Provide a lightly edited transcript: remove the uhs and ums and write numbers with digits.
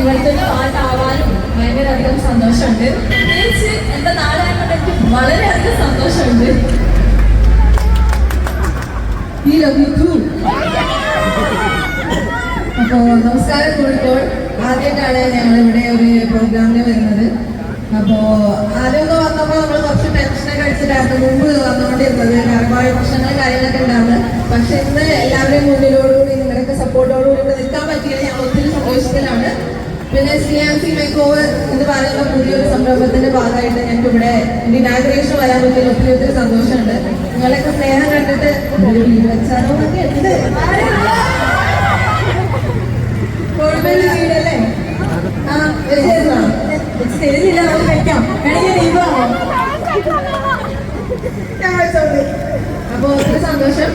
ഇവിടുത്തെ ഒരു പാട്ടാവാനും ഭയങ്കര അധികം സന്തോഷമുണ്ട്. പ്രത്യേകിച്ച് എന്റെ നാടായതുകൊണ്ട് എനിക്ക് വളരെയധികം സന്തോഷമുണ്ട്. അപ്പോ നമസ്കാരം കോഴിക്കോട്. ആദ്യമായിട്ടാണ് ഞങ്ങളിവിടെ ഒരു പ്രോഗ്രാമിന് വരുന്നത്. അപ്പോ ആദ്യമൊക്കെ വന്നപ്പോൾ നമ്മൾ കുറച്ച് ടെൻഷനൊക്കെ അടിച്ചിട്ടായിരുന്നു മുമ്പ് വന്നുകൊണ്ടിരുന്നത്. ഒരുപാട് പ്രശ്നങ്ങളും കാര്യങ്ങളൊക്കെ ഉണ്ടായിരുന്നു. പക്ഷെ ഇന്ന് എല്ലാവരുടെയും മുന്നിലോടുകൂടി നിങ്ങളുടെയൊക്കെ സപ്പോർട്ടോടുകൂടി നിൽക്കാൻ പറ്റിയത് ഞാൻ ഒത്തിരി സന്തോഷത്തിലാണ്. പിന്നെ CMC മേക്ക് ഓവർ എന്ന് പറയുന്ന പുതിയൊരു സംരംഭത്തിന്റെ ഭാഗമായിട്ട് ഞങ്ങൾക്ക് ഇവിടെ ഇനാഗ്രേഷൻ വരാൻ പറ്റിയ ഒത്തിരി സന്തോഷമുണ്ട്. നിങ്ങളൊക്കെ സ്നേഹം കണ്ടിട്ട് വീടച്ചാറൊക്കെ ഉണ്ട്. കോഴിക്കോട് വീടല്ലേ? ആ ശരിയില്ല, നമുക്ക് വെക്കാം. വേണമെങ്കിൽ ലീവാണോ? അപ്പൊ ഒത്തിരി സന്തോഷം.